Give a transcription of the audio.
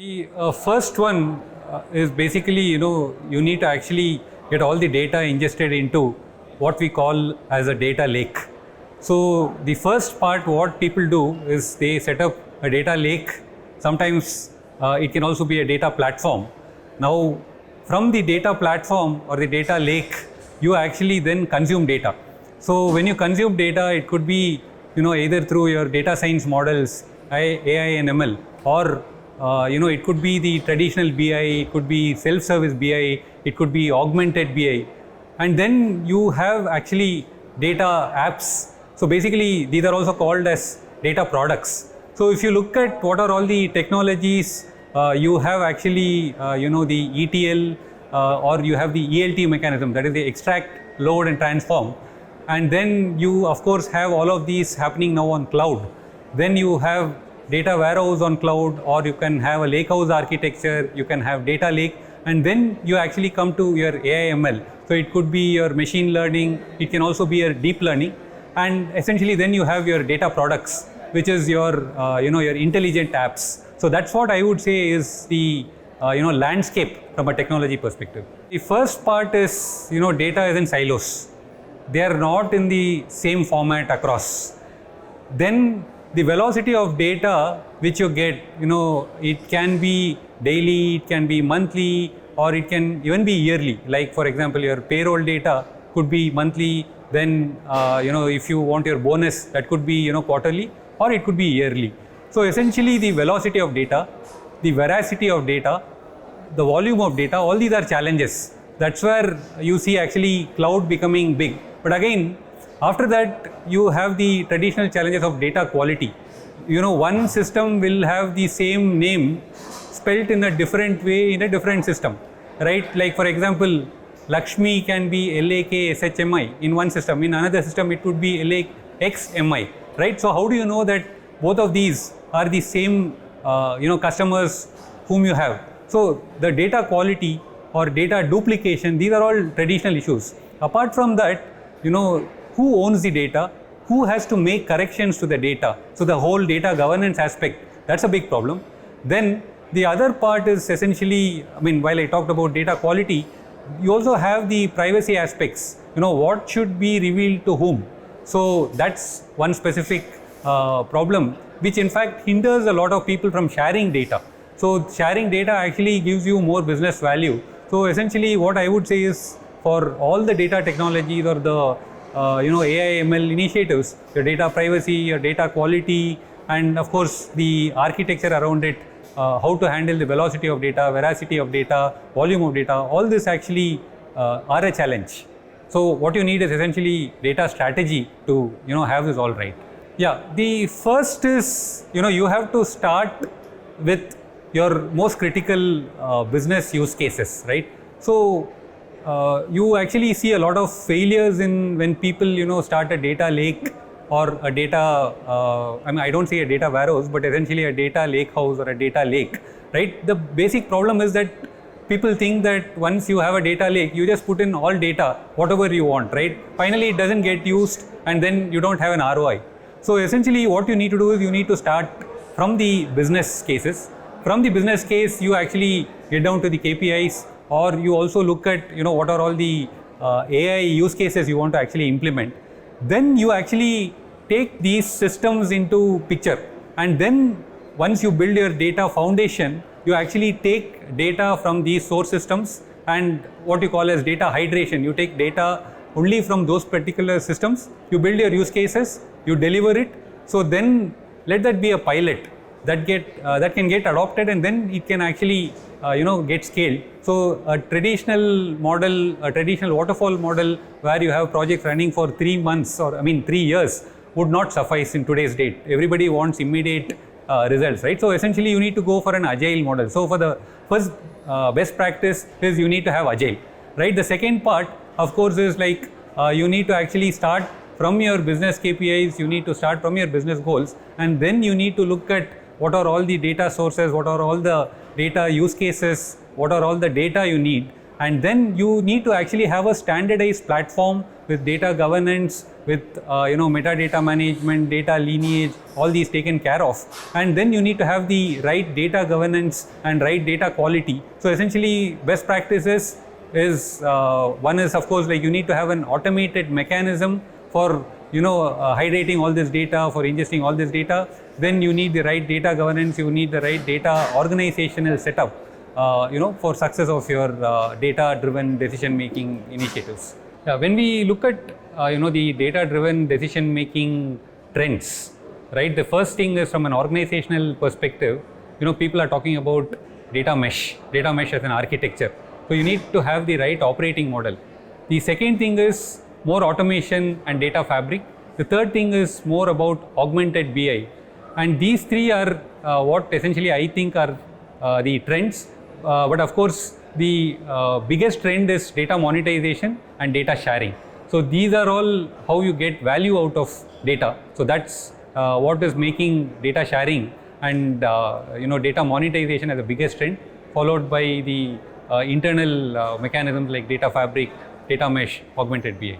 The first one is basically, you need to actually get all the data ingested into what we call as a data lake. So the first part, what people do is they set up a data lake. Sometimes it can also be a data platform. Now, from the data platform or the data lake, you actually then consume data. So when you consume data, it could be, either through your data science models, AI and ML, or it could be the traditional BI, it could be self-service BI, it could be augmented BI. And then you have actually data apps. So basically, these are also called as data products. So if you look at what are all the technologies, you have actually, the ETL, or you have the ELT mechanism, that is the extract, load and transform. And then you, of course, have all of these happening now on cloud. Then you have data warehouse on cloud, or you can have a lakehouse architecture, you can have data lake, and then you actually come to your AI ML. So it could be your machine learning, it can also be your deep learning, and essentially then you have your data products, which is your, your intelligent apps. So that's what I would say is the, landscape from a technology perspective. The first part is, data is in silos. They are not in the same format across. Then the velocity of data which you get, it can be daily, it can be monthly, or it can even be yearly. Like for example, your payroll data could be monthly. Then, if you want your bonus, that could be, quarterly, or it could be yearly. So essentially the velocity of data, the veracity of data, the volume of data, all these are challenges. That's where you see actually cloud becoming big. But again, after that, you have the traditional challenges of data quality. One system will have the same name spelt in a different way in a different system, right? Like for example, Lakshmi can be LAKSHMI in one system. In another system, it would be LAXMI, right? So how do you know that both of these are the same, customers whom you have? So the data quality or data duplication, these are all traditional issues. Apart from that, who owns the data, who has to make corrections to the data. So the whole data governance aspect, that's a big problem. Then the other part is essentially, while I talked about data quality, you also have the privacy aspects. What should be revealed to whom. So that's one specific problem, which in fact hinders a lot of people from sharing data. So sharing data actually gives you more business value. So essentially what I would say is, for all the data technologies or the AI ML initiatives, your data privacy, your data quality, and of course the architecture around it, how to handle the velocity of data, veracity of data, volume of data, all this actually are a challenge. So what you need is essentially data strategy to have this all right. Yeah, the first is you have to start with your most critical business use cases, right? So you actually see a lot of failures in when people start a data lake or a data, I don't say a data warehouse, but essentially a data lake house or a data lake, right? The basic problem is that people think that once you have a data lake, you just put in all data, whatever you want, right? Finally, it doesn't get used, and then you don't have an ROI. So essentially what you need to do is you need to start from the business cases. From the business case, you actually get down to the KPIs, or you also look at what are all the AI use cases you want to actually implement. Then you actually take these systems into picture, and then once you build your data foundation, you actually take data from these source systems and what you call as data hydration. You take data only from those particular systems, you build your use cases, you deliver it. So then let that be a pilot that can get adopted, and then it can actually get scaled. So a traditional model, a traditional waterfall model where you have projects running for 3 months or 3 years would not suffice in today's date. Everybody wants immediate results, right? So essentially you need to go for an agile model. So for the first best practice is you need to have agile, right? The second part, of course, is like you need to actually start from your business KPIs, you need to start from your business goals, and then you need to look at what are all the data sources, what are all the data use cases, what are all the data you need, And then you need to actually have a standardized platform with data governance, with metadata management, data lineage, all these taken care of. And then you need to have the right data governance and right data quality. So essentially, best practices is one is, of course, like you need to have an automated mechanism for hydrating all this data, for ingesting all this data. Then you need the right data governance, you need the right data organizational setup, for success of your data-driven decision-making initiatives. When we look at the data-driven decision-making trends, right? The first thing is from an organizational perspective. People are talking about data mesh as an architecture. So you need to have the right operating model. The second thing is more automation and data fabric. The third thing is more about augmented BI. And these three are what essentially I think are the trends. But of course, the biggest trend is data monetization and data sharing. So these are all how you get value out of data. So that's what is making data sharing and data monetization as the biggest trend, followed by the internal mechanisms like data fabric, data mesh, augmented BI.